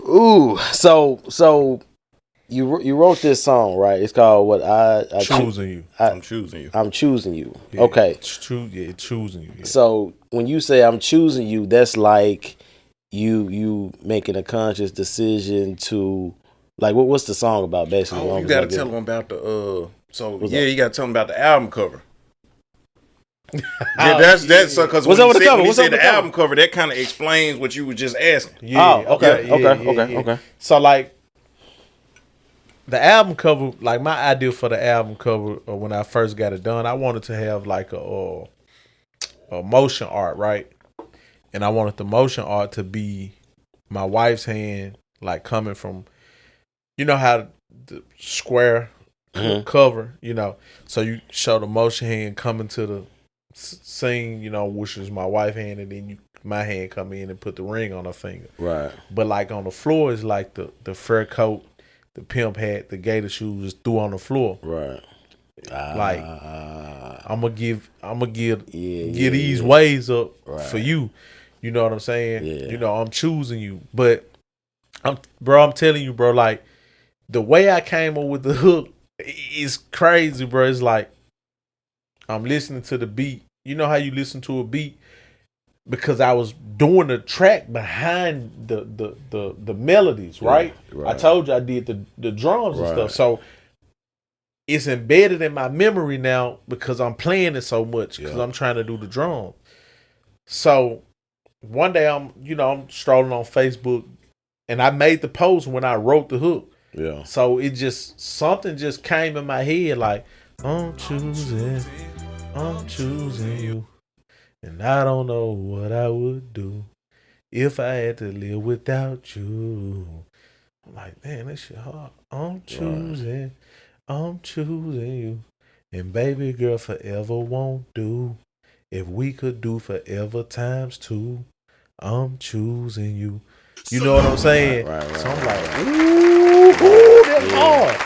Ooh, so you wrote this song, right? It's called what Choosing you. I'm choosing you. I'm choosing you. Yeah, Okay. choosing you. Yeah. So when you say I'm choosing you, that's like you making a conscious decision to like what's the song about basically? Oh, Long you as I gotta get tell it. them about the What's up? you gotta tell them about the album cover. Yeah, Oh, that's yeah. because What's when up you with the said cover? when he What's up said with the the cover? album cover, that kind of explains what you were just asking. Yeah, Oh, okay, yeah. okay. So like the album cover, like my idea for the album cover when I first got it done, I wanted to have like a motion art, right? And I wanted the motion art to be my wife's hand, like coming from, you know how the square Mm-hmm. cover, so you show the motion hand coming to the scene, which is my wife hand, and then my hand come in and put the ring on her finger. Right. But like on the floor is like the fur coat, the pimp hat, the gator shoes is through on the floor. Right. Like I'm gonna give Yeah, these yeah. ways up for Right. you. You know what I'm saying? Yeah. I'm choosing you. But I'm telling you, bro, like the way I came up with the hook is crazy, bro. It's like I'm listening to the beat. You know how you listen to a beat? Because I was doing the track behind the melodies, right? I Right. told you I did the drums and Right. stuff. So it's embedded in my memory now because I'm playing it so much because I'm trying to do the drum. So one day I'm strolling on Facebook and I made the post when I wrote the hook. Yeah. So something just came in my head like I'm choosing you, and I don't know what I would do if I had to live without you. I'm like, man, this shit hard. I'm choosing you. And baby girl, forever won't do. If we could do forever times two, I'm choosing you. You know what I'm saying? Right. So I'm like, ooh, that's hard.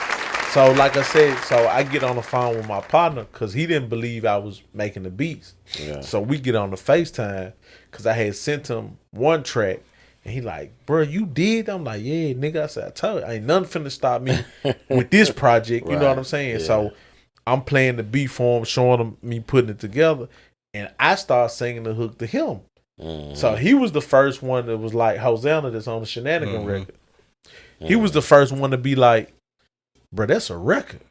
So like I said, so I get on the phone with my partner because he didn't believe I was making the beats. Yeah. So we get on the FaceTime because I had sent him one track. And he like, bro, you did? I'm like, yeah, nigga. I said, I told you, ain't nothing finna stop me with this project. You know what I'm saying? Yeah. So I'm playing the beat for him, showing him me putting it together. And I start singing the hook to him. Mm-hmm. So he was the first one that was like Hosanna that's on the Shenanigan record. He was the first one to be like, bro, that's a record.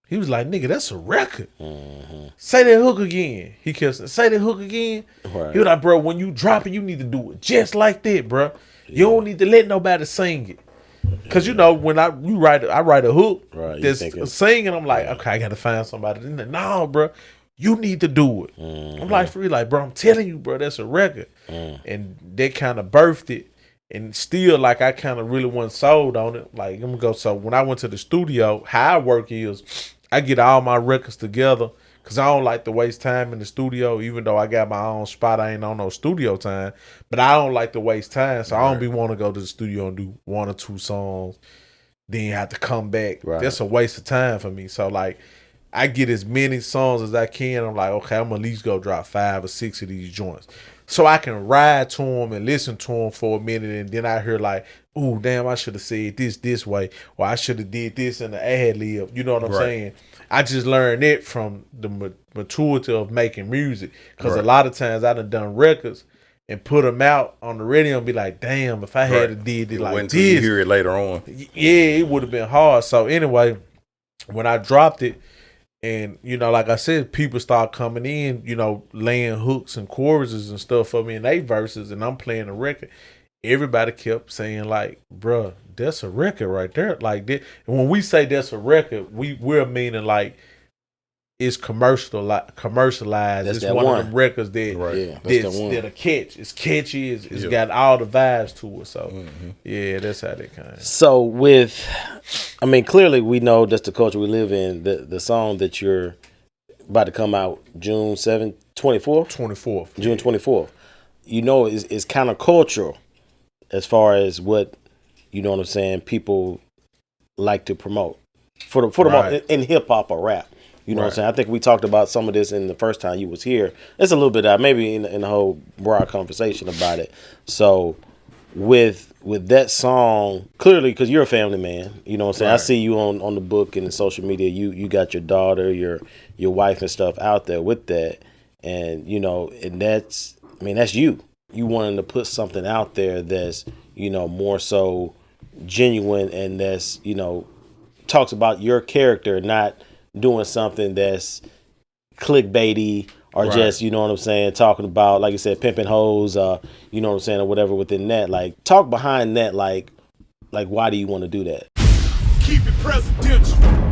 He was like, nigga, that's a record. Mm-hmm. Say that hook again. He kept saying, say that hook again. Right. He was like, bro, when you drop it, you need to do it just like that, bro. You don't need to let nobody sing it. Cause when I write a hook that's singing, I'm like, okay, I gotta find somebody. No, bro, you need to do it. Mm-hmm. I'm like, for real, like, bro, I'm telling you, bro, that's a record. And they kind of birthed it. And still, like, I kind of really wasn't sold on it. Like, I'm gonna go. So when I went to the studio, how I work is I get all my records together because I don't like to waste time in the studio. Even though I got my own spot, I ain't on no studio time. But I don't like to waste time, so I don't be want to go to the studio and do one or two songs, then have to come back. Right. That's a waste of time for me. So like, I get as many songs as I can. I'm like, okay, I'm gonna at least go drop 5 or 6 of these joints, so I can ride to them and listen to them for a minute, and then I hear like, ooh, damn, I should have said this way, or I should have did this in the ad lib. You know what I'm saying? I just learned it from the maturity of making music, because a lot of times I done records and put them out on the radio and be like, damn, if I had did it like until this, you hear it later on. Yeah, it would have been hard. So anyway, when I dropped it, and like I said, people start coming in, laying hooks and choruses and stuff for me in they verses, and I'm playing the record. Everybody kept saying like, "Bruh, that's a record right there." Like that. And when we say that's a record, we're meaning like it's commercialized. That's it's that one one of them records that a catch. It's catchy. It's got all the vibes to it. So yeah, that's how they kind. So clearly we know that's the culture we live in. The song that you're about to come out June 7th, 24th? 24th. June 24th. Is kind of cultural as far as what, you know what I'm saying, people like to promote for the in hip hop or rap. You know what I'm saying? I think we talked about some of this in the first time you was here. It's a little bit maybe in the whole broad conversation about it. So with with that song, clearly, because you're a family man, you know what I'm saying? Right. I see you on the book and the social media. You got your daughter, your wife and stuff out there with that. And, you know, and that's you. You wanting to put something out there that's, you know, more so genuine and that's, you know, talks about your character, not doing something that's clickbaity or Right. just, you know what I'm saying, talking about, like you said, pimping hoes, you know what I'm saying, or whatever within that. Like, talk behind that, like why do you want to do that? Keep it presidential.